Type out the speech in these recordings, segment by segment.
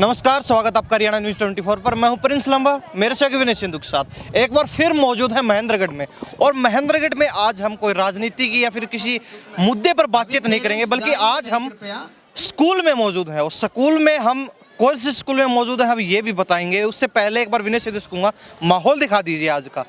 नमस्कार, स्वागत आपका हरियाणा न्यूज़ 24 पर। मैं हूं प्रिंस लंबा, मेरे सहयोगी विनय सिंधु के साथ एक बार फिर मौजूद है महेंद्रगढ़ में। और महेंद्रगढ़ में आज हम कोई राजनीति की या फिर किसी मुद्दे पर बातचीत नहीं करेंगे, बल्कि आज हम स्कूल में मौजूद हैं। और स्कूल में हम कौन से स्कूल में मौजूद हैं हम ये भी बताएंगे। उससे पहले एक बार विनय सिंधु से कहूँगा, माहौल दिखा दीजिए आज का।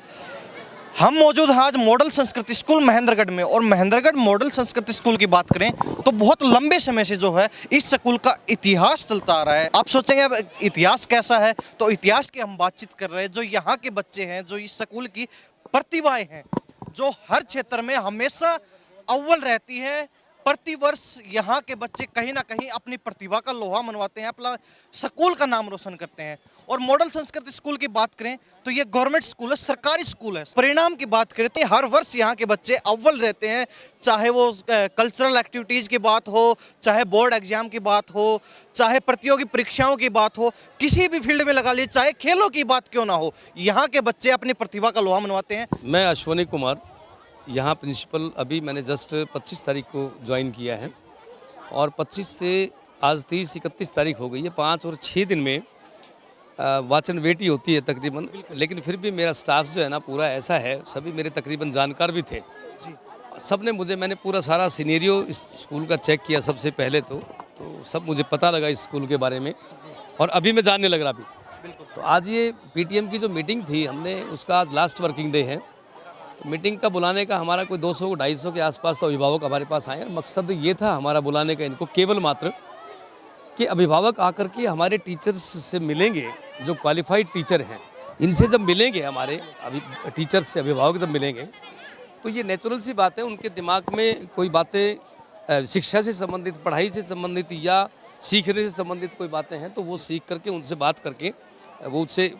हम मौजूद हैं आज मॉडल संस्कृति स्कूल महेंद्रगढ़ में। और महेंद्रगढ़ मॉडल संस्कृति स्कूल की बात करें तो बहुत लंबे समय से जो है इस स्कूल का इतिहास चलता आ रहा है। आप सोचेंगे अब इतिहास कैसा है, तो इतिहास की हम बातचीत कर रहे हैं। जो यहाँ के बच्चे हैं, जो इस स्कूल की प्रतिभाएं हैं, जो हर क्षेत्र में हमेशा अव्वल रहती है। प्रतिवर्ष यहाँ के बच्चे कहीं ना कहीं अपनी प्रतिभा का लोहा मनवाते हैं, अपना स्कूल का नाम रोशन करते हैं। और मॉडल संस्कृति स्कूल की बात करें तो ये गवर्नमेंट स्कूल है, सरकारी स्कूल है। परिणाम की बात करें तो हर वर्ष यहाँ के बच्चे अव्वल रहते हैं, चाहे वो कल्चरल एक्टिविटीज़ की बात हो, चाहे बोर्ड एग्जाम की बात हो, चाहे प्रतियोगी परीक्षाओं की बात हो, किसी भी फील्ड में लगा लीजिए, चाहे खेलों की बात क्यों ना हो, यहाँ के बच्चे अपनी प्रतिभा का लोहा मनवाते हैं। मैं अश्वनी कुमार, यहाँ प्रिंसिपल अभी मैंने जस्ट 25 तारीख को ज्वाइन किया है। और 25 से आज 30-31 तारीख हो गई है। 5 और 6 दिन में वाचन वेट ही होती है तकरीबन। लेकिन फिर भी मेरा स्टाफ जो है ना पूरा ऐसा है, सभी मेरे तकरीबन जानकार भी थे सब ने मैंने पूरा सारा सिनेरियो इस स्कूल का चेक किया सबसे पहले तो सब मुझे पता लगा इस स्कूल के बारे में। और अभी मैं जानने लग रहा अभी। तो आज ये पीटीएम की जो मीटिंग थी, हमने उसका आज लास्ट वर्किंग डे है। तो मीटिंग का बुलाने का हमारा कोई 200-250 के आसपास तो अभिभावक हमारे पास आए। मकसद ये था हमारा बुलाने का इनको केवल मात्र कि अभिभावक आकर के हमारे टीचर्स से मिलेंगे, जो क्वालिफाइड टीचर हैं इनसे जब मिलेंगे, हमारे टीचर्स से अभिभावक जब मिलेंगे तो ये नेचुरल सी बात है, उनके दिमाग में कोई बातें शिक्षा से संबंधित, पढ़ाई से संबंधित या सीखने से संबंधित कोई बातें हैं तो वो सीख करके उनसे बात करके वो उससे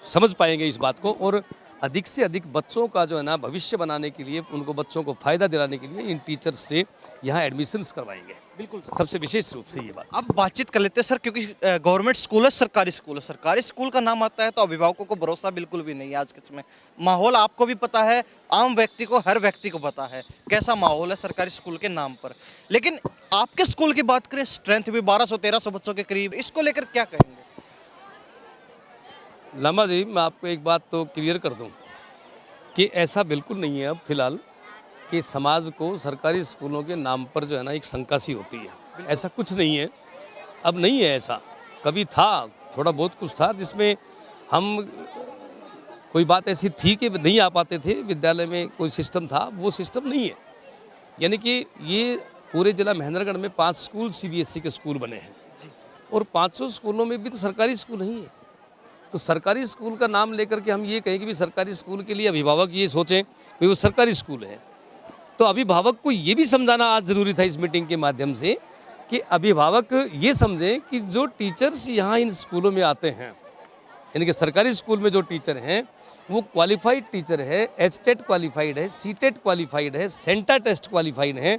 समझ पाएंगे इस बात को। और अधिक से अधिक बच्चों का जो है ना भविष्य बनाने के लिए, उनको बच्चों को फ़ायदा दिलाने के लिए इन टीचर्स से यहाँ एडमिशन्स करवाएंगे। बिल्कुल, सबसे विशेष रूप से ये बात। अब बातचीत कर लेते हैं सर, क्योंकि गवर्नमेंट स्कूल है, सरकारी स्कूल है। सरकारी स्कूल का नाम आता है तो अभिभावकों को भरोसा बिल्कुल भी नहीं है आज के समय। माहौल आपको भी पता है, आम व्यक्ति को, हर व्यक्ति को पता है कैसा माहौल है सरकारी स्कूल के नाम पर। लेकिन आपके स्कूल की बात करें, स्ट्रेंथ भी 1200-1300 बच्चों के करीब, इसको लेकर क्या कहेंगे? लम्बा जी, मैं आपको एक बात तो क्लियर कर दूं कि ऐसा बिल्कुल नहीं है अब फिलहाल कि समाज को सरकारी स्कूलों के नाम पर जो है ना एक शंका सी होती है। ऐसा कुछ नहीं है, अब नहीं है ऐसा। कभी था, थोड़ा बहुत कुछ था जिसमें हम कोई बात ऐसी थी कि नहीं आ पाते थे विद्यालय में, कोई सिस्टम था, वो सिस्टम नहीं है। यानी कि ये पूरे जिला महेंद्रगढ़ में 5 स्कूल सीबीएसई के स्कूल बने हैं और 500 स्कूलों में भी तो सरकारी स्कूल नहीं है। तो सरकारी स्कूल का नाम लेकर के हम ये कहें कि भी सरकारी स्कूल के लिए अभिभावक ये सोचें कि वो सरकारी स्कूल है, तो अभिभावक को ये भी समझाना आज ज़रूरी था इस मीटिंग के माध्यम से कि अभिभावक ये समझें कि जो टीचर्स यहाँ इन स्कूलों में आते हैं, यानी कि सरकारी स्कूल में जो टीचर हैं वो क्वालिफाइड टीचर है, एचटेट क्वालिफाइड है, सीटेट क्वालिफाइड है, सेंटा टेस्ट क्वालिफाइड है।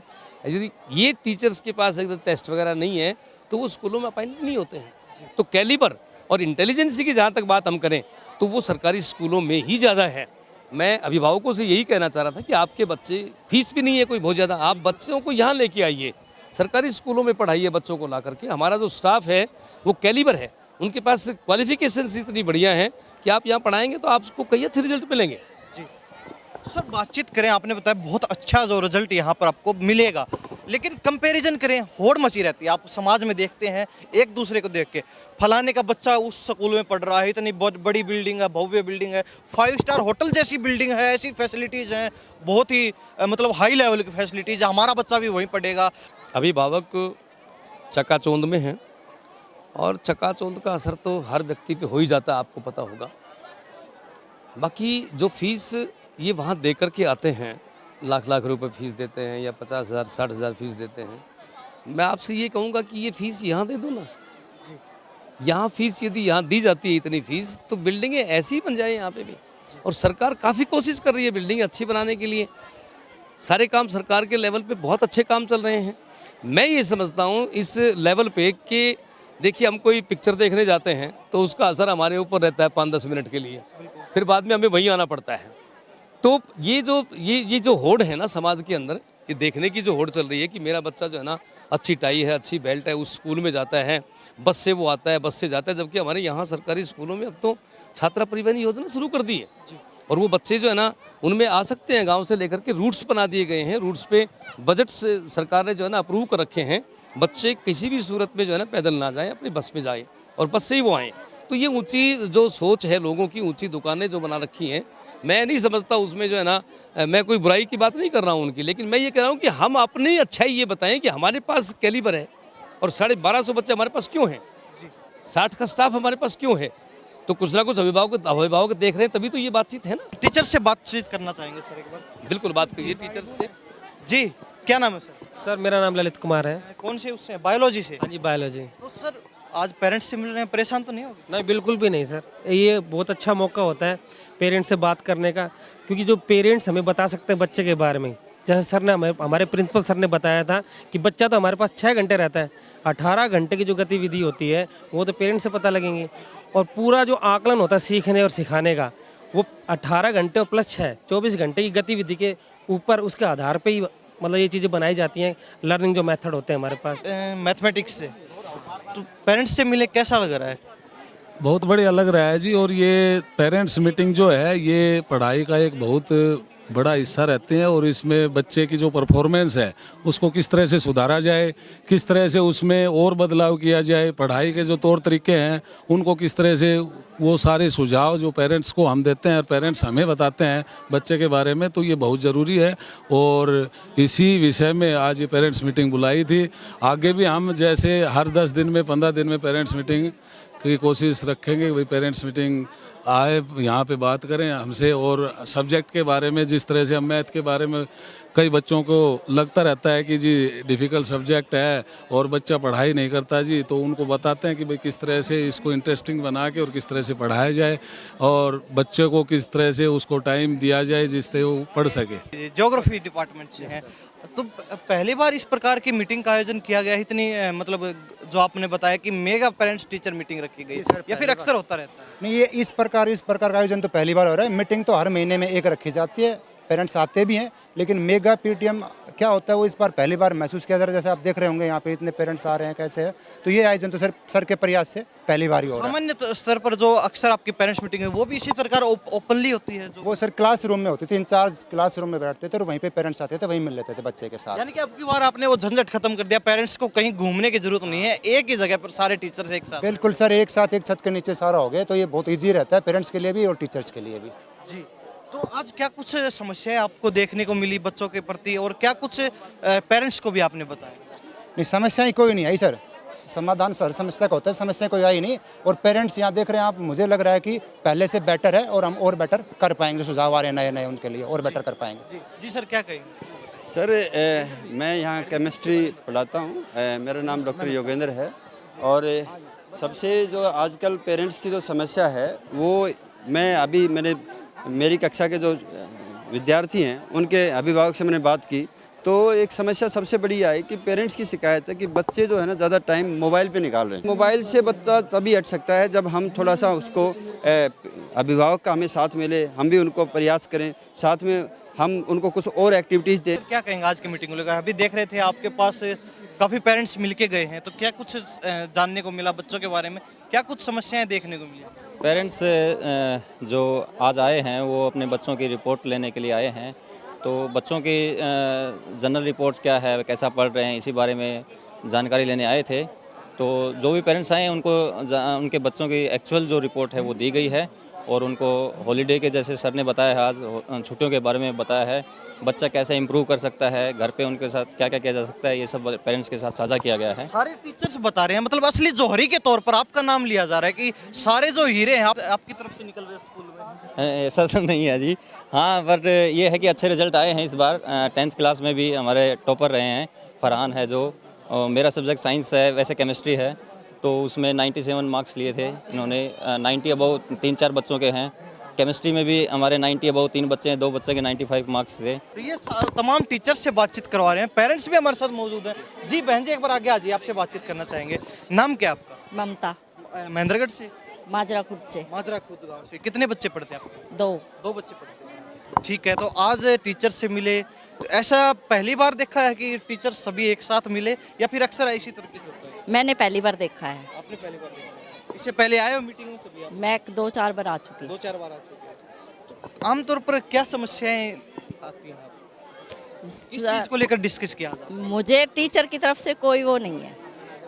यदि ये टीचर्स के पास अगर टेस्ट वगैरह नहीं है तो वो स्कूलों में अपॉइंट नहीं होते हैं। तो कैलिबर और इंटेलिजेंसी की जहाँ तक बात हम करें तो वो सरकारी स्कूलों में ही ज़्यादा है। मैं अभिभावकों से यही कहना चाह रहा था कि आपके बच्चे, फीस भी नहीं है कोई बहुत ज़्यादा, आप बच्चों को यहाँ लेके आइए, सरकारी स्कूलों में पढ़ाइए बच्चों को ला करके। हमारा जो स्टाफ है वो कैलिबर है, उनके पास क्वालिफिकेशंस इतनी बढ़िया हैं कि आप यहाँ पढ़ाएंगे तो आपको कई अच्छे रिजल्ट मिलेंगे। जी सर, बातचीत करें, आपने बताया बहुत अच्छा जो रिजल्ट यहाँ पर आपको मिलेगा, लेकिन कंपैरिजन करें, होड़ मची रहती है। आप समाज में देखते हैं एक दूसरे को देख के, फलाने का बच्चा उस स्कूल में पढ़ रहा है, इतनी बड़ी बिल्डिंग है, भव्य बिल्डिंग है, 5 स्टार होटल जैसी बिल्डिंग है, ऐसी फैसिलिटीज़ हैं, बहुत ही मतलब हाई लेवल की फैसिलिटीज़, हमारा बच्चा भी वहीं पढ़ेगा। अभिभावक चकाचौंध में हैं और चकाचौंध का असर तो हर व्यक्ति पे हो ही जाता है, आपको पता होगा। बाकी जो फीस ये वहाँ दे कर के आते हैं, लाख रुपए फीस देते हैं या 50,000 60,000 फीस देते हैं, मैं आपसे ये कहूँगा कि ये फीस यहाँ दे दो ना। यहाँ फीस यदि यहाँ दी जाती है इतनी फीस, तो बिल्डिंगें ऐसी ही बन जाए यहाँ पे भी। और सरकार काफ़ी कोशिश कर रही है बिल्डिंग अच्छी बनाने के लिए, सारे काम सरकार के लेवल पे बहुत अच्छे काम चल रहे हैं। मैं ये समझता हूँ इस लेवल पे कि देखिए, हम कोई पिक्चर देखने जाते हैं तो उसका असर हमारे ऊपर रहता है 5-10 मिनट के लिए, फिर बाद में हमें वहीं आना पड़ता है। तो ये जो होड़ है ना समाज के अंदर, ये देखने की जो होड़ चल रही है कि मेरा बच्चा जो है ना अच्छी टाई है, अच्छी बेल्ट है, उस स्कूल में जाता है, बस से वो आता है, बस से जाता है। जबकि हमारे यहाँ सरकारी स्कूलों में अब तो छात्रा परिवहन योजना शुरू कर दी है और वो बच्चे जो है ना उनमें आ सकते हैं। गांव से लेकर के रूट्स बना दिए गए हैं, रूट्स पे बजट से सरकार ने जो है ना अप्रूव कर रखे हैं। बच्चे किसी भी सूरत में जो है ना पैदल ना जाएं, अपनी बस में जाएं और बस से ही वो आएँ। तो ये ऊंची जो सोच है लोगों की, ऊंची दुकानें जो बना रखी हैं, मैं नहीं समझता उसमें जो है ना, मैं कोई बुराई की बात नहीं कर रहा हूँ उनकी, लेकिन मैं ये कह रहा हूँ कि हम अपनी अच्छाई ये बताएं कि हमारे पास कैलिबर है और 1250 बच्चे हमारे पास क्यों हैं, 60 का स्टाफ हमारे पास क्यों है। तो कुछ ना कुछ अभिभावक देख रहे हैं, तभी तो ये बातचीत है ना। टीचर से बातचीत करना चाहेंगे सर एक बार। बिल्कुल बात करिए टीचर से। जी, क्या नाम है सर? सर मेरा नाम ललित कुमार है। कौन से उससे? बायोलॉजी से। हाँ जी, बायोलॉजी। तो सर आज पेरेंट्स से मिल रहे हैं, परेशान तो नहीं होगे? नहीं, बिल्कुल भी नहीं सर। ये बहुत अच्छा मौका होता है पेरेंट्स से बात करने का, क्योंकि जो पेरेंट्स हमें बता सकते हैं बच्चे के बारे में। जैसे सर ने हमारे प्रिंसिपल सर ने बताया था कि बच्चा तो हमारे पास 6 घंटे रहता है, 18 घंटे की जो गतिविधि होती है वो तो पेरेंट्स से पता लगेंगी। और पूरा जो आकलन होता है सीखने और सिखाने का, वो 18 घंटे और प्लस 6 24 घंटे की गतिविधि के ऊपर, उसके आधार पे ही मतलब ये चीज़ें बनाई जाती हैं। लर्निंग जो मेथड होते हैं हमारे पास मैथमेटिक्स से, तो पेरेंट्स से मिले कैसा लग रहा है? बहुत बढ़िया लग रहा है जी। और ये पेरेंट्स मीटिंग जो है ये पढ़ाई का एक बहुत बड़ा हिस्सा रहते हैं और इसमें बच्चे की जो परफॉर्मेंस है उसको किस तरह से सुधारा जाए, किस तरह से उसमें और बदलाव किया जाए, पढ़ाई के जो तौर तरीके हैं उनको किस तरह से, वो सारे सुझाव जो पेरेंट्स को हम देते हैं और पेरेंट्स हमें बताते हैं बच्चे के बारे में, तो ये बहुत ज़रूरी है। और इसी विषय में आज ये पेरेंट्स मीटिंग बुलाई थी। आगे भी हम जैसे हर 10 दिन में 15 दिन में पेरेंट्स मीटिंग की कोशिश रखेंगे, वही पेरेंट्स मीटिंग आए यहाँ पे बात करें हमसे। और सब्जेक्ट के बारे में, जिस तरह से हम मैथ के बारे में, कई बच्चों को लगता रहता है कि जी डिफ़िकल्ट सब्जेक्ट है और बच्चा पढ़ाई नहीं करता जी, तो उनको बताते हैं कि भाई किस तरह से इसको इंटरेस्टिंग बना के और किस तरह से पढ़ाया जाए और बच्चे को किस तरह से उसको टाइम दिया जाए जिससे वो पढ़ सके। ज्योग्राफी डिपार्टमेंट से हैं, तो पहली बार इस प्रकार की मीटिंग का आयोजन किया गया है। इतनी मतलब जो आपने बताया कि मेगा पेरेंट्स टीचर मीटिंग रखी गई या फिर अक्सर होता रहता है? नहीं, ये इस प्रकार का आयोजन तो पहली बार हो रहा है। मीटिंग तो हर महीने में एक रखी जाती है, पेरेंट्स आते भी हैं, लेकिन मेगा पीटीएम क्या होता है वो इस बार पहली बार महसूस किया जा रहा है। जैसे आप देख रहे होंगे यहाँ पे इतने पेरेंट्स आ रहे हैं, कैसे है, तो ये आयोजन तो सर के प्रयास से पहली बार ही हो रहा है। सामान्य स्तर पर जो अक्सर आपकी पेरेंट्स मीटिंग है वो भी इसी प्रकार ओपनली होती है? जो वो सर क्लासरूम में होती थी, इंचार्ज क्लासरूम में बैठते थे और वहीं पे पेरेंट्स आते थे, वहीं मिल लेते थे बच्चे के साथ। यानी कि अब की बार आपने वो झंझट खत्म कर दिया, पेरेंट्स को कहीं घूमने की जरूरत नहीं है, एक ही जगह पर सारे टीचर्स एक साथ। बिल्कुल सर, एक साथ एक छत के नीचे सारा हो गया, तो ये बहुत ईजी रहता है पेरेंट्स के लिए भी और टीचर्स के लिए भी। जी, तो आज क्या कुछ समस्याएं आपको देखने को मिली बच्चों के प्रति और क्या कुछ पेरेंट्स को भी आपने बताया? नहीं, समस्याएं कोई नहीं आई सर, समाधान सर समस्या का होता है, समस्या कोई आई नहीं। और पेरेंट्स यहाँ देख रहे हैं आप, मुझे लग रहा है कि पहले से बेटर है और हम और बेटर कर पाएंगे। सुझाव आ रहे हैं नए नए, उनके लिए और बेटर कर पाएंगे। जी सर, क्या कहेंगे? सर मैं यहाँ केमिस्ट्री पढ़ाता हूँ, मेरा नाम डॉक्टर योगेंद्र है। और सबसे जो आजकल पेरेंट्स की जो समस्या है वो मेरी कक्षा के जो विद्यार्थी हैं उनके अभिभावक से मैंने बात की, तो एक समस्या सबसे बड़ी आई कि पेरेंट्स की शिकायत है कि बच्चे जो है ना ज़्यादा टाइम मोबाइल पे निकाल रहे हैं। मोबाइल से बच्चा तभी हट सकता है जब हम थोड़ा सा उसको, अभिभावक का हमें साथ मिले, हम भी उनको प्रयास करें, साथ में हम उनको कुछ और एक्टिविटीज़ दें। क्या कहेंगे आज की मीटिंग को लेकर? अभी देख रहे थे आपके पास काफ़ी पेरेंट्स मिलके गए हैं, तो क्या कुछ जानने को मिला बच्चों के बारे में? क्या कुछ समस्याएं देखने को मिली? पेरेंट्स जो आज आए हैं वो अपने बच्चों की रिपोर्ट लेने के लिए आए हैं। तो बच्चों की जनरल रिपोर्ट्स क्या है, कैसा पढ़ रहे हैं, इसी बारे में जानकारी लेने आए थे। तो जो भी पेरेंट्स आए हैं उनको उनके बच्चों की एक्चुअल जो रिपोर्ट है वो दी गई है और उनको हॉलीडे के, जैसे सर ने बताया है आज, छुट्टियों के बारे में बताया है, बच्चा कैसे इम्प्रूव कर सकता है, घर पे उनके साथ क्या क्या किया जा सकता है, ये सब पेरेंट्स के साथ साझा किया गया है। सारे टीचर्स बता रहे हैं, मतलब असली जौहरी के तौर पर आपका नाम लिया जा रहा है कि सारे जो हीरे हैं आपकी तरफ से निकल रहे हैं स्कूल में। ऐसा तो नहीं है जी, हाँ, बट ये है कि अच्छे रिजल्ट आए हैं इस बार। 10th क्लास में भी हमारे टॉपर रहे हैं, फरहान है जो, मेरा सब्जेक्ट साइंस है, वैसे केमिस्ट्री है, तो उसमें 97 मार्क्स लिए थे इन्होंने। 90 अबव 3-4 बच्चों के हैं। केमिस्ट्री में भी हमारे 90 अबव 3 बच्चे हैं, 2 बच्चे के 95 मार्क्स थे। तो ये तमाम टीचर्स से बातचीत करवा रहे हैं, पेरेंट्स भी हमारे साथ मौजूद हैं। जी बहन जी, एक बार आगे आ जाइए, आपसे बातचीत करना चाहेंगे। नाम क्या आपका? ममता, महेंद्रगढ़ से? माजरा खुद से। माजरा खुद गाँव से। कितने बच्चे पढ़ते हैं आपके? 2 2 बच्चे पढ़ते हैं। ठीक है, तो आज टीचर से मिले, तो ऐसा पहली बार देखा है कि टीचर सभी एक साथ मिले या फिर अक्सर इसी तरीके से होता है? मैंने पहली बार देखा है। आपने पहली बार देखा है। इससे पहले आए हो मीटिंग में कभी आप? मैं 2-4 बार आ चुकी। 2-4 बार आ चुके हैं। तो आमतौर पर क्या समस्याएं आती हैं आपको? इस चीज को लेकर डिस्कस किया जाता है? मुझे टीचर की तरफ से कोई वो नहीं है।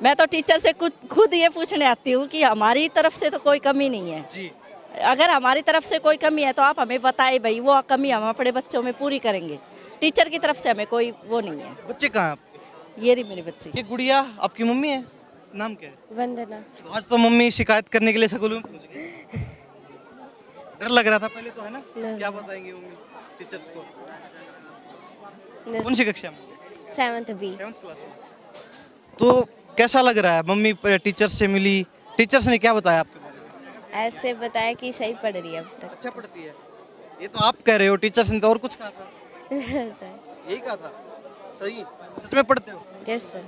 मैं तो टीचर से खुद ये पूछने आती हूँ कि हमारी तरफ से तो कोई कमी नहीं है। जी। अगर हमारी तरफ से कोई कमी है तो आप हमें बताएं भाई, वो कमी हम अपने बच्चों में पूरी करेंगे। टीचर की तरफ से हमें कोई वो नहीं है। बच्चे कहाँ हैं आपके? ये रही मेरी बच्ची। ये गुड़िया आपकी मम्मी है? नाम क्या है? वंदना। तो आज तो मम्मी शिकायत करने के लिए स्कूल में पहुंच गई। डर लग रहा था पहले तो, है ना? नहीं। क्या बताएंगी मम्मी टीचर्स को? नहीं। कौन सी कक्षा में? 7th B। 7th क्लास में। तो कैसा लग रहा है? मम्मी टीचर्स से मिली, टीचर्स ने क्या बताया आपके बारे में? ऐसे बताया कि सही पढ़ रही है अब तक। अच्छा पढ़ती है। ये तो आप कह रहे हो, टीचर्स ने तो और कुछ कहा था। सर। यही कहा था। सही सच में पढ़ते हो? Yes sir.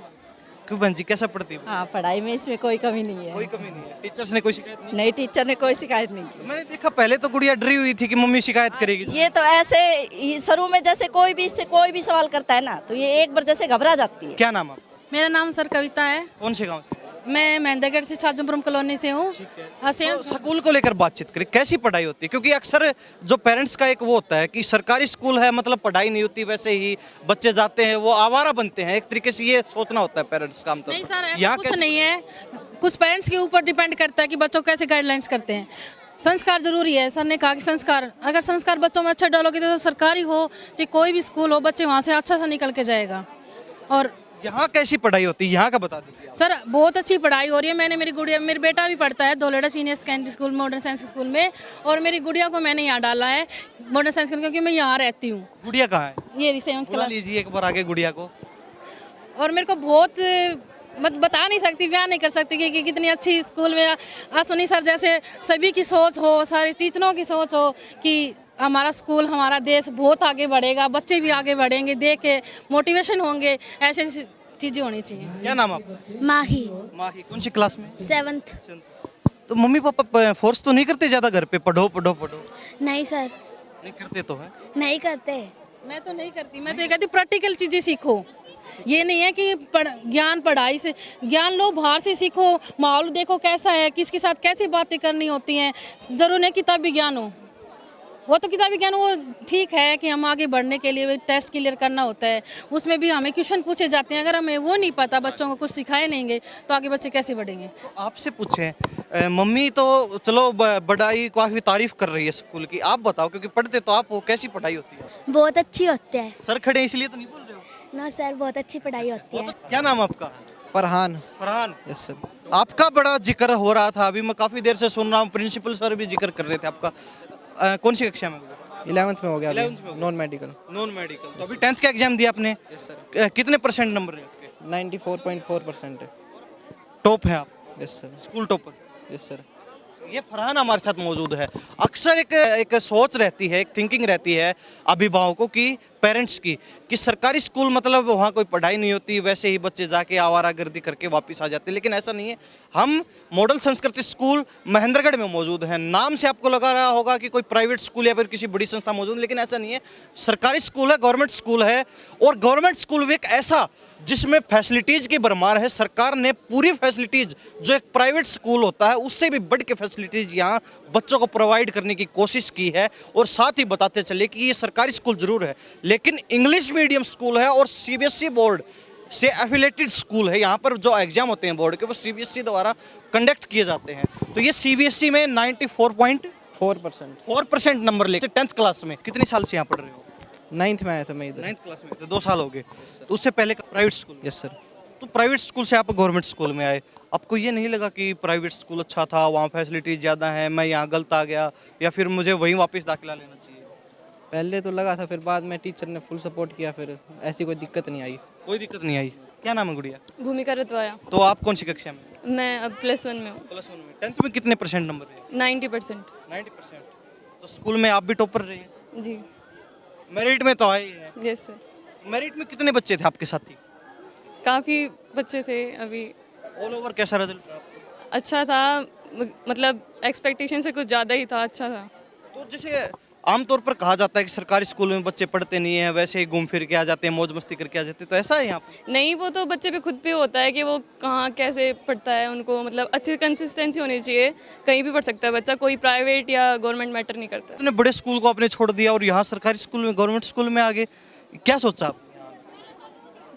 क्यों बहन जी, कैसा पढ़ती हो? हाँ, पढ़ाई में इसमें कोई कमी नहीं है। कोई कमी नहीं है। टीचर्स ने कोई शिकायत नहीं? नहीं, टीचर ने कोई शिकायत नहीं की। मैंने देखा पहले तो गुड़िया डरी हुई थी कि मम्मी शिकायत करेगी। ये तो ऐसे शुरू में जैसे कोई भी इससे कोई भी सवाल करता है ना, तो ये एक बार जैसे घबरा जाती है। क्या नाम आप? मेरा नाम सर कविता है। कौन से गांव से? मैं महेंद्रगढ़ से छाजमपुरम कॉलोनी से हूँ। तो स्कूल को लेकर बातचीत करें, कैसी पढ़ाई होती है? क्योंकि अक्सर जो पेरेंट्स का एक वो होता है कि सरकारी स्कूल है मतलब पढ़ाई नहीं होती, वैसे ही बच्चे जाते हैं वो आवारा बनते हैं, एक तरीके से ये सोचना होता है पेरेंट्स का आमतौर नहीं पर। सर, ऐसा यहाँ कुछ कैसे? नहीं है। कुछ पेरेंट्स के ऊपर डिपेंड करता है कि बच्चों को कैसे गाइडलाइंस करते हैं। संस्कार जरूरी है। सर ने कहा कि संस्कार, अगर संस्कार बच्चों में अच्छा डालोगे तो सरकारी हो चाहे कोई भी स्कूल हो, बच्चे वहाँ से अच्छा सा निकल के जाएगा। और यहाँ कैसी पढ़ाई होती है, यहाँ का बता दीजिए। सर बहुत अच्छी पढ़ाई हो रही है। मैंने मेरी बेटा भी पढ़ता है Dholera senior secondary school modern science school में, और मेरी गुड़िया को मैंने यहाँ डाला है मॉडर्न साइंस स्कूल, क्योंकि मैं यहाँ रहती हूँ। गुड़िया कहाँ है? ये 7th बुला क्लास। लीजिए एक बार आगे गुड़िया को। और मेरे को बहुत बता नहीं सकती, बयान नहीं कर सकती कि कितनी अच्छी स्कूल में अश्विनी सर जैसे सभी की सोच हो, सारे टीचरों की सोच हो कि हमारा स्कूल, हमारा देश बहुत आगे बढ़ेगा, बच्चे भी आगे बढ़ेंगे, देख के मोटिवेशन होंगे, ऐसे चीज़ें होनी चाहिए। क्या नाम आपका? माही। माही। कौन सी क्लास में? 7th। तो मम्मी पापा फोर्स तो नहीं करते ज्यादा घर पे, पढ़ो पढ़ो पढ़ो? नहीं सर, नहीं करते तो है। नहीं करते। मैं तो नहीं करती। मैं तो ये कहती प्रैक्टिकल चीज़ें सीखो। ये नहीं है कि ज्ञान पढ़ाई से, ज्ञान लो बाहर से सीखो, माहौल देखो कैसा है, किसके साथ कैसी बातें करनी होती हैं। जरूर नहीं किताबी ज्ञान हो, वो तो किताबी ज्ञान वो ठीक है कि हम आगे बढ़ने के लिए टेस्ट क्लियर करना होता है, उसमें भी हमें क्वेश्चन पूछे जाते हैं। अगर हमें वो नहीं पता, बच्चों को कुछ सिखाए नहीं तो आगे बच्चे कैसे बढ़ेंगे? तो आपसे पूछें, मम्मी तो चलो बड़ाई काफ़ी तारीफ कर रही है स्कूल की, आप बताओ क्योंकि पढ़ते तो आप हो, कैसी पढ़ाई होती है? बहुत अच्छी होती है। सर खड़े हैं इसलिए तो नहीं बोल रहे हो? ना सर, बहुत अच्छी पढ़ाई होती है। क्या नाम आपका? फरहान। फरहान। Yes sir. आपका बड़ा जिक्र हो रहा था, अभी मैं काफ़ी देर से सुन रहा हूँ, प्रिंसिपल सर भी जिक्र कर रहे थे आपका। कौन सी कक्षा में? 11th में हो गया। 11th में हो गया। Non medical. Non medical. तो अभी 10th का एग्जाम दिया आपने? Yes sir. कितने परसेंट नंबर है आपके? 94.4% है। टॉप है आप? Yes sir. School topper? Yes sir. ये फरहान हमारे साथ मौजूद है। अक्सर एक सोच रहती है, एक थिंकिंग रहती है अभिभावकों की, पेरेंट्स की, कि सरकारी स्कूल मतलब वहाँ कोई पढ़ाई नहीं होती, वैसे ही बच्चे जाके आवारागर्दी करके वापस आ जाते हैं। लेकिन ऐसा नहीं है। हम मॉडल संस्कृति स्कूल महेंद्रगढ़ में मौजूद हैं। नाम से आपको लगा रहा होगा कि कोई प्राइवेट स्कूल या फिर किसी बड़ी संस्था मौजूद है, लेकिन ऐसा नहीं है। सरकारी स्कूल है, गवर्नमेंट स्कूल है, और गवर्नमेंट स्कूल भी एक ऐसा जिसमें फैसिलिटीज़ की भरमार है। सरकार ने पूरी फैसिलिटीज़ जो एक प्राइवेट स्कूल होता है उससे भी बढ़ के फैसिलिटीज़ यहाँ बच्चों को प्रोवाइड करने की कोशिश की है। और साथ ही बताते चले कि ये सरकारी स्कूल ज़रूर है, लेकिन इंग्लिश मीडियम स्कूल है और सीबीएसई बोर्ड से एफिलेटेड स्कूल है। यहाँ पर जो एग्जाम होते हैं बोर्ड के वो सीबीएसई द्वारा कंडक्ट किए जाते हैं। तो ये सीबीएसई में 94.4% नंबर लेके 10th क्लास में। कितनी साल से यहाँ पढ़ रहे हो? 9th में आया था मैं इधर। 9th क्लास में थे, 2 साल हो गए। तो उससे पहले प्राइवेट स्कूल? Yes sir. तो प्राइवेट स्कूल से आप गवर्नमेंट स्कूल में आए, आपको ये नहीं लगा कि प्राइवेट स्कूल अच्छा था, वहाँ फैसिलिटीज ज़्यादा है, मैं यहाँ गलत आ गया, या फिर मुझे वहीं वापस दाखिला लेना चाहिए? पहले तो लगा था, फिर बाद में टीचर ने फुल सपोर्ट किया, फिर ऐसी कोई दिक्कत नहीं आई। कोई दिक्कत नहीं आई। क्या नाम है गुड़िया? भूमिका रतवाया। तो आप कौन सी कक्षा में? मैं अब +1 में हूँ। +1 में। 10th में कितने परसेंट नंबर है? 90%। 90%। तो स्कूल में आप भी टॉपर रहे हैं? जी। मेरिट में तो आए ही हैं। Yes sir. मेरिट में कितने बच्चे थे आपके साथी? काफ़ी बच्चे थे। अभी ऑल ओवर कैसा रिजल्ट रहा आपका? अच्छा था, मतलब एक्सपेक्टेशन से कुछ ज़्यादा ही था, अच्छा था। तो जैसे आमतौर पर कहा जाता है कि सरकारी स्कूलों में बच्चे पढ़ते नहीं हैं, वैसे ही घूम फिर के आ जाते हैं, मौज मस्ती करके आ जाते हैं, तो ऐसा है यहाँ पे? नहीं, वो तो बच्चे पे खुद पे होता है कि वो कहाँ कैसे पढ़ता है। उनको मतलब अच्छी कंसिस्टेंसी होनी चाहिए, कहीं भी पढ़ सकता है बच्चा, कोई प्राइवेट या गवर्नमेंट मैटर नहीं करता। तुमने बड़े स्कूल को आपने छोड़ दिया और यहाँ सरकारी स्कूल में, गवर्नमेंट स्कूल में आ गए, क्या सोचा आप?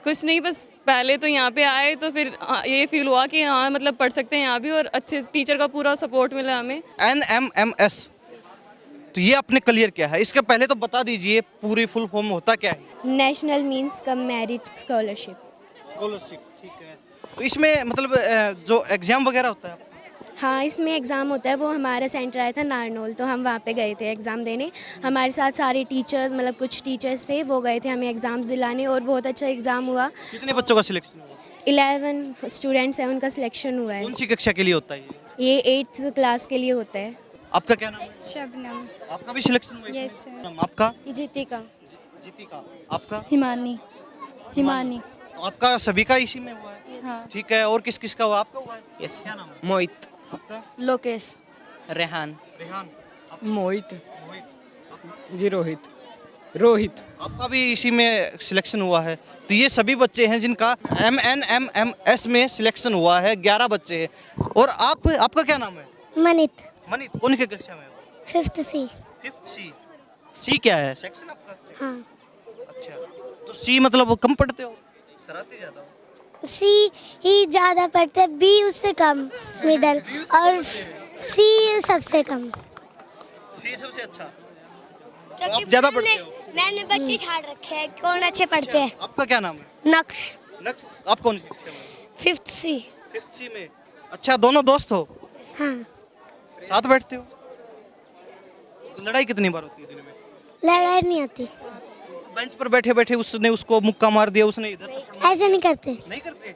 कुछ नहीं, बस पहले तो यहाँ पे आए तो फिर ये फील हुआ कि हाँ मतलब पढ़ सकते हैं यहाँ भी, और अच्छे टीचर का पूरा सपोर्ट मिला हमें। NMMS, तो ये आपने क्लियर किया है, इसके पहले तो बता दीजिए पूरी फुल फॉर्म होता क्या है? National means cum merit scholarship. Scholarship, ठीक है। तो इसमें मतलब जो एग्जाम वगैरह होता है? हाँ, इसमें एग्ज़ाम होता है। वो हमारा सेंटर आया था नारनौल, तो हम वहाँ पे गए थे एग्ज़ाम देने। हमारे साथ सारे टीचर्स, मतलब कुछ टीचर्स थे, वो गए थे हमें एग्ज़ाम्स दिलाने, और बहुत अच्छा एग्ज़ाम हुआ। कितने बच्चों का सिलेक्शन हुआ? 11 स्टूडेंट्स हैं, उनका सिलेक्शन हुआ है। कौन सी कक्षा के लिए होता है ये 8th क्लास के लिए होता है। आपका क्या नाम है? शबनम। आपका भी सिलेक्शन हुआ? Yes sir. आपका? जीतिका। जीतिका। आपका? हिमानी। हिमानी। तो आपका सभी का इसी में हुआ है? हाँ। ठीक है, और किस किस का हुआ? आपका हुआ है? यस। क्या नाम है मोहित। आपका? लोकेश। रेहान। रेहान। मोहित। मोहित। जी रोहित। रोहित। आपका भी इसी में सिलेक्शन हुआ है। तो ये सभी बच्चे हैं जिनका MNMMS में सिलेक्शन हुआ है, 11 बच्चे हैं। और आपका क्या नाम है? मनित। मनीत, कौन की कक्षा में हो? 5th C। 5th C। C क्या है? सेक्शन आपका? हाँ। अच्छा, तो C मतलब कम पढ़ते हो, शरारती ज्यादा हो? C ही ज़्यादा पढ़ते हैं, B उससे कम मिडल, और C सबसे कम। C सबसे अच्छा। तो आप ज्यादा पढ़ते हो? मैंने बच्चे छाड़ रखे हैं कौन अच्छे पढ़ते हैं। आपका क्या नाम है? नक्श। नक्श। आप कौन सी कक्षा में? 5th C। 5th C में। अच्छा, दोनों दोस्त हो? हाँ। साथ बैठते हो? तो लड़ाई कितनी बार होती है दिन में? लड़ाई नहीं आती। बेंच पर बैठे बैठे उसने उसको मुक्का मार दिया, उसने इधर। ऐसे नहीं करते। नहीं करते?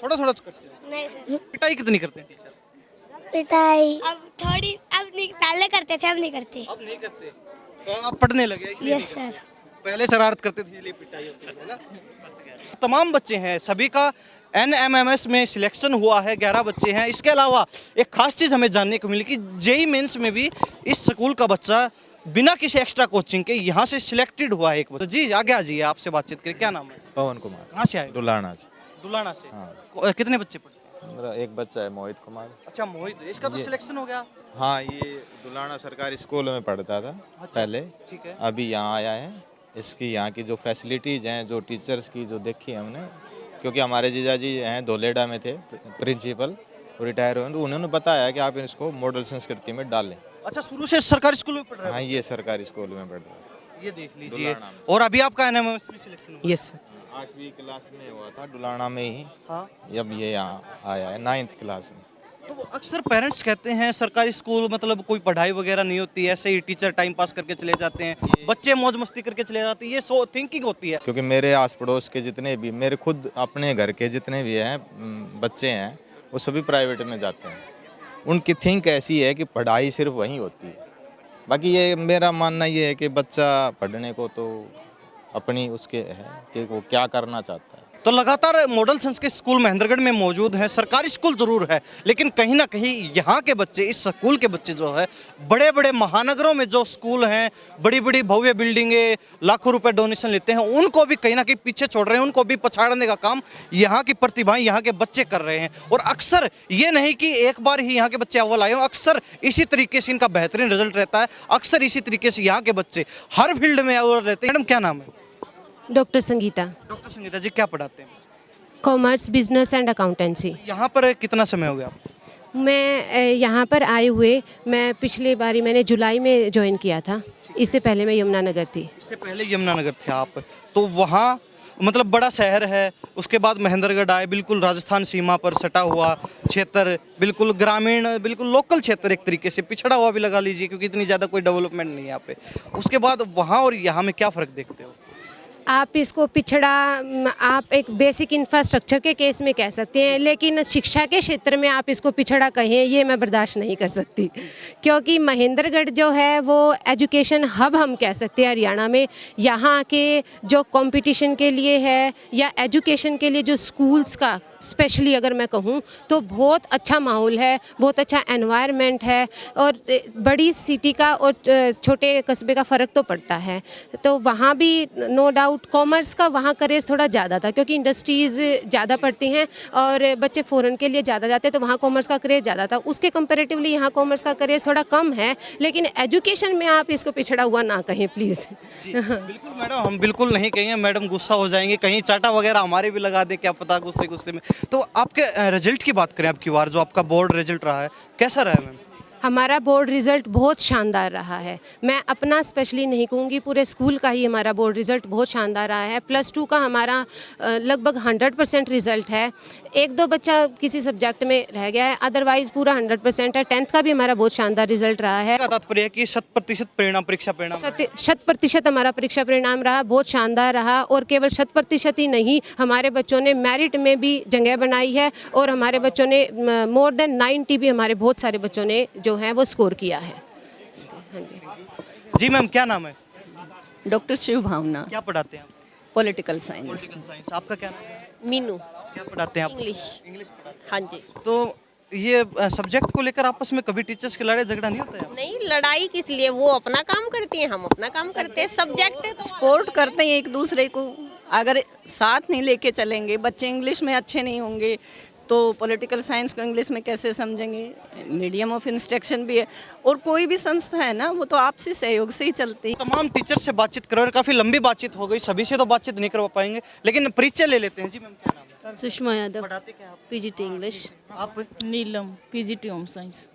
थोड़ा थोड़ा तो करते हो? नहीं सर। पिटाई कितनी करते हैं टीचर? पिटाई अब थोड़ी, अब नहीं, पहले करते थे, अब नहीं करते। अब नहीं करते, तो आप पढ़ने लगे इसलिए? Yes sir. पहले शरारत करते थे इसलिए पिटाई होती है ना? तमाम बच्चे हैं, सभी का NMMS में सिलेक्शन हुआ है, 11 बच्चे हैं। इसके अलावा एक खास चीज़ हमें जानने को मिली कि JEE मेंस में भी इस स्कूल का बच्चा बिना किसी एक्स्ट्रा कोचिंग के यहाँ से सिलेक्टेड हुआ है एक बच्चा। जी आगे आ जाइए, आपसे बातचीत करें। क्या नाम है? पवन कुमार। कहाँ से आए? दुलाना से। दुलाना से। हाँ। कितने बच्चे पढ़े? मेरा एक बच्चा है मोहित कुमार। अच्छा, मोहित, इसका तो सिलेक्शन हो गया? हाँ, ये दुलाना सरकारी स्कूल में पढ़ता था पहले। ठीक है। अभी यहाँ आया है। इसकी यहाँ की जो फैसिलिटीज़ हैं, जो टीचर्स की जो देखी है हमने, क्योंकि हमारे जीजा जी हैं धोलेडा में थे प्रिंसिपल, रिटायर हुए, तो उन्होंने बताया कि आप इसको मॉडल संस्कृति में डालें। अच्छा, शुरू से सरकारी स्कूल में पढ़ रहे हैं? हाँ, ये सरकारी स्कूल में पढ़ रहा है। ये देख लीजिए। और अभी आपका NMMS में सिलेक्शन हुआ? यस। 8वीं क्लास में हुआ था दुलाना में ही। हाँ। अब ये यहाँ आया है 9th क्लास में। तो अक्सर पेरेंट्स कहते हैं सरकारी स्कूल मतलब कोई पढ़ाई वगैरह नहीं होती, ऐसे ही टीचर टाइम पास करके चले जाते हैं, बच्चे मौज मस्ती करके चले जाते हैं, ये थिंकिंग होती है। क्योंकि मेरे आस पड़ोस के जितने भी, मेरे खुद अपने घर के जितने भी हैं बच्चे हैं, वो सभी प्राइवेट में जाते हैं। उनकी थिंक ऐसी है कि पढ़ाई सिर्फ वहीं होती है। बाकी ये मेरा मानना ये है कि बच्चा पढ़ने को तो अपनी उसके है कि वो क्या करना चाहता है। तो लगातार मॉडल संस्कृत स्कूल महेंद्रगढ़ में मौजूद है। सरकारी स्कूल जरूर है, लेकिन कहीं ना कहीं यहाँ के बच्चे, इस स्कूल के बच्चे जो है, बड़े बड़े महानगरों में जो स्कूल हैं, बड़ी बड़ी भव्य बिल्डिंगें, लाखों रुपए डोनेशन लेते हैं, उनको भी कहीं ना कहीं पीछे छोड़ रहे हैं, उनको भी पछाड़ने का काम यहाँ की प्रतिभाएं, यहाँ के बच्चे कर रहे हैं। और अक्सर ये नहीं कि एक बार ही यहाँ के बच्चे अव्वल आए हों, अक्सर इसी तरीके से इनका बेहतरीन रिजल्ट रहता है। अक्सर इसी तरीके से यहाँ के बच्चे हर फील्ड में अव्वल रहते हैं। मैडम क्या नाम है? डॉक्टर संगीता। डॉक्टर संगीता जी क्या पढ़ाते हैं? Commerce, business and accountancy. यहाँ पर कितना समय हो गया आपको? मैं यहाँ पर आए हुए, मैं पिछली बारी मैंने जुलाई में ज्वाइन किया था, इससे पहले मैं यमुनानगर थी। इससे पहले यमुनानगर थे आप, तो वहाँ मतलब बड़ा शहर है, उसके बाद महेंद्रगढ़ आए, बिल्कुल राजस्थान सीमा पर सटा हुआ क्षेत्र, बिल्कुल ग्रामीण, बिल्कुल लोकल क्षेत्र, एक तरीके से पिछड़ा हुआ भी लगा लीजिए, क्योंकि इतनी ज़्यादा कोई डेवलपमेंट नहीं है यहाँ पे। उसके बाद वहाँ और यहाँ में क्या फ़र्क देखते हो? आप इसको पिछड़ा, आप एक बेसिक इंफ्रास्ट्रक्चर के केस में कह सकते हैं, लेकिन शिक्षा के क्षेत्र में आप इसको पिछड़ा कहें, ये मैं बर्दाश्त नहीं कर सकती। क्योंकि महेंद्रगढ़ जो है वो एजुकेशन हब हम कह सकते हैं हरियाणा में। यहाँ के जो कंपटीशन के लिए है या एजुकेशन के लिए जो स्कूल्स का स्पेशली अगर मैं कहूँ तो बहुत अच्छा माहौल है, बहुत अच्छा एनवायरनमेंट है। और बड़ी सिटी का और छोटे कस्बे का फ़र्क तो पड़ता है। तो वहाँ भी नो डाउट कॉमर्स का वहाँ करेज थोड़ा ज़्यादा था, क्योंकि इंडस्ट्रीज़ ज़्यादा पड़ती हैं और बच्चे फ़ॉरेन के लिए ज़्यादा जाते हैं, तो वहाँ कॉमर्स का क्रेज़ ज़्यादा था। उसके कंपैरेटिवली यहाँ कॉमर्स का क्रेज़ थोड़ा कम है, लेकिन एजुकेशन में आप इसको पिछड़ा हुआ ना कहें प्लीज़। बिल्कुल मैडम, हम बिल्कुल नहीं कहेंगे, मैडम गुस्सा हो जाएंगे, कहीं चाटा वगैरह हमारे भी लगा दे, क्या पता गुस्से गुस्से में। तो आपके रिजल्ट की बात करें, आपकी बार जो आपका बोर्ड रिजल्ट रहा है, कैसा रहा है मैम? हमारा बोर्ड रिज़ल्ट बहुत शानदार रहा है। मैं अपना स्पेशली नहीं कहूँगी, पूरे स्कूल का ही हमारा बोर्ड रिज़ल्ट बहुत शानदार रहा है। +2 का हमारा लगभग 100% रिज़ल्ट है। 1-2 बच्चा किसी सब्जेक्ट में रह गया है, अदरवाइज़ पूरा 100% है। 10th का भी हमारा बहुत शानदार रिज़ल्ट रहा है। तात्पर्य है कि 100% परिणाम, परीक्षा परिणाम 100% हमारा परीक्षा परिणाम रहा, बहुत शानदार रहा। और केवल 100% ही नहीं, हमारे बच्चों ने मेरिट में भी जगह बनाई है और हमारे बच्चों ने मोर देन 90 भी हमारे बहुत सारे बच्चों ने जो है वो स्कोर किया है। हाँ जी। जी मैम, क्या नाम है? डॉक्टर शिव भावना, क्या पढ़ाते हैं आप? Political science. Political science. आपका क्या नाम है? मीनू। क्या पढ़ाते हैं आप? इंग्लिश। इंग्लिश पढ़ाते हैं। हाँ जी। तो ये सब्जेक्ट को लेकर आपस में कभी टीचर्स के लड़ाई झगड़ा नहीं होता है? नहीं, लड़ाई किस लिए, वो अपना काम करती हैं, हम अपना काम करते हैं। सब्जेक्ट सपोर्ट करते हैं एक दूसरे को। अगर साथ नहीं लेके चलेंगे, बच्चे इंग्लिश में अच्छे नहीं होंगे तो पॉलिटिकल साइंस को इंग्लिश में कैसे समझेंगे? मीडियम ऑफ इंस्ट्रक्शन भी है, और कोई भी संस्था है ना, वो तो आपसी सहयोग से ही चलती है। तमाम टीचर्स से बातचीत करो, काफ़ी लंबी बातचीत हो गई, सभी से तो बातचीत नहीं करवा पाएंगे, लेकिन परिचय ले लेते हैं। जी मैम, क्या नाम है? सुषमा यादव, पढ़ाते क्या आप? PGT English. आप? नीलम, पीजीटी होम साइंस।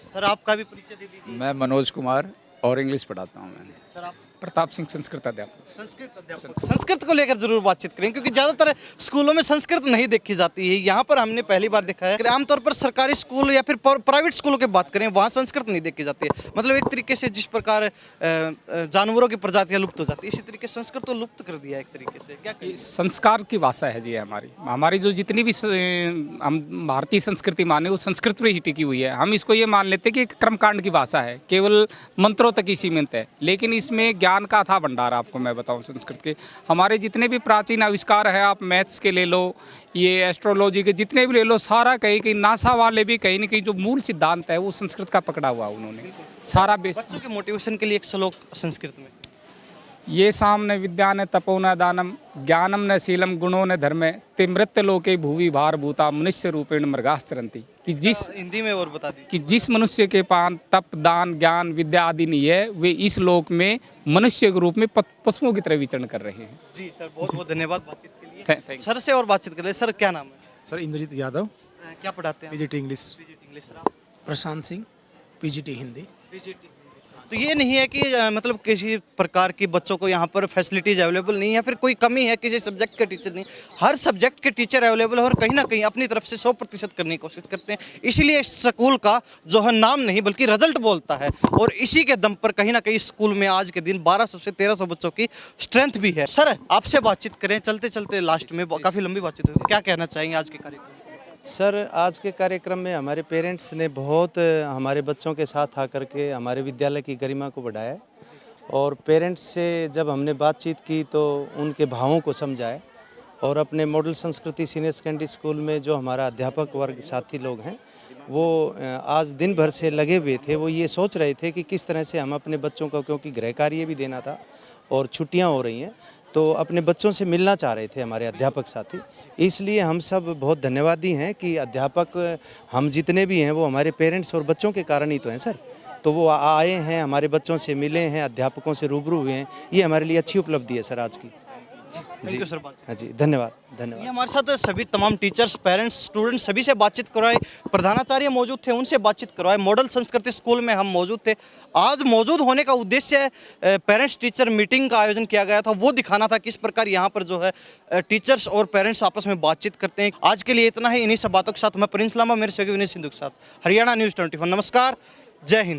सर आपका भी परिचय दे दीजिए। मैं मनोज कुमार और इंग्लिश पढ़ाता हूँ। मैं सर आप? प्रताप सिंह, संस्कृत अध्यापक। संस्कृत अध्यापक। संस्कृत को लेकर जरूर बातचीत करें, क्योंकि ज़्यादातर स्कूलों में संस्कृत नहीं देखी जाती है। यहाँ पर हमने पहली बार देखा है। आमतौर पर सरकारी स्कूल या फिर प्राइवेट स्कूलों की बात करें, वहाँ संस्कृत नहीं देखी जाती है। मतलब एक तरीके से जिस प्रकार जानवरों की प्रजातियाँ लुप्त हो जाती है, इसी तरीके से संस्कृत को लुप्त कर दिया है एक तरीके से। क्या कहें? संस्कार की भाषा है जी हमारी जो जितनी भी हम भारतीय संस्कृति माने वो संस्कृत पर ही टिकी हुई है। हम इसको ये मान लेते हैं कि एक कर्मकांड की भाषा है, केवल मंत्रों तक ही सीमित है, लेकिन इसमें ज्ञान का अथाह भंडार आपको मैं बताऊं। संस्कृत के हमारे जितने भी प्राचीन आविष्कार है, आप मैथ्स के ले लो, ये एस्ट्रोलॉजी के जितने भी ले लो, सारा कहीं नासा वाले भी कहीं ना कहीं जो मूल सिद्धांत है वो संस्कृत का पकड़ा हुआ उन्होंने सारा बेस। बच्चों के मोटिवेशन के लिए एक श्लोक संस्कृत में, ये सामने विद्या न तपो न दानम ज्ञानम न शीलम गुणों न धर्मे ते मृत्य लोके भूवि भार भूता मनुष्य रूपेण मृगाश्चरन्ति। कि हिंदी में और बता दीजिए। कि जिस मनुष्य के पास तप, दान, ज्ञान, विद्या आदि नहीं है, वे इस लोक में मनुष्य के रूप में पशुओं की तरह विचरण कर रहे हैं। जी सर, बहुत बहुत धन्यवाद बातचीत के लिए। सर से और बातचीत कर ले। सर क्या नाम है? सर इंद्रजीत यादव। क्या पढ़ाते हैं? PGT English. Prashant Singh, PGT Hindi. तो ये नहीं है कि मतलब किसी प्रकार की बच्चों को यहाँ पर फैसिलिटीज़ अवेलेबल नहीं है, या फिर कोई कमी है किसी सब्जेक्ट के टीचर नहीं, हर सब्जेक्ट के टीचर अवेलेबल है और कहीं ना कहीं अपनी तरफ से 100% करने की कोशिश करते हैं। इसीलिए इस स्कूल का जो है नाम नहीं बल्कि रिजल्ट बोलता है, और इसी के दम पर कहीं ना कहीं स्कूल में आज के दिन 1200 से 1300 बच्चों की स्ट्रेंथ भी है। सर आपसे बातचीत करें, चलते चलते लास्ट में काफ़ी लंबी बातचीत हुई, क्या कहना चाहेंगे आज के कार्यक्रम? सर आज के कार्यक्रम में हमारे पेरेंट्स ने बहुत हमारे बच्चों के साथ आकर के हमारे विद्यालय की गरिमा को बढ़ाया, और पेरेंट्स से जब हमने बातचीत की तो उनके भावों को समझाए, और अपने मॉडल संस्कृति सीनियर सेकेंडरी स्कूल में जो हमारा अध्यापक वर्ग साथी लोग हैं वो आज दिन भर से लगे हुए थे। वो ये सोच रहे थे कि किस तरह से हम अपने बच्चों को, क्योंकि गृह कार्य भी देना था और छुट्टियां हो रही हैं, तो अपने बच्चों से मिलना चाह रहे थे हमारे अध्यापक साथी। इसलिए हम सब बहुत धन्यवादी हैं कि अध्यापक हम जितने भी हैं वो हमारे पेरेंट्स और बच्चों के कारण ही तो हैं सर। तो वो आए हैं, हमारे बच्चों से मिले हैं, अध्यापकों से रूबरू हुए हैं, ये हमारे लिए अच्छी उपलब्धि है सर आज की। जी सर। हाँ जी, धन्यवाद धन्यवाद। हमारे साथ सभी तमाम टीचर्स, पेरेंट्स, स्टूडेंट्स सभी से बातचीत करवाए, प्रधानाचार्य मौजूद थे, उनसे बातचीत करवाए। मॉडल संस्कृति स्कूल में हम मौजूद थे। आज मौजूद होने का उद्देश्य पेरेंट्स टीचर मीटिंग का आयोजन किया गया था, वो दिखाना था किस प्रकार यहाँ पर जो है टीचर्स और पेरेंट्स आपस में बातचीत करते हैं। आज के लिए इतना ही। इन्हीं सब बातों के साथ मैं प्रिंस लांबा, मेरे सहयोगी विनय सिंधु के साथ, हरियाणा न्यूज़ 24। नमस्कार, जय हिंद।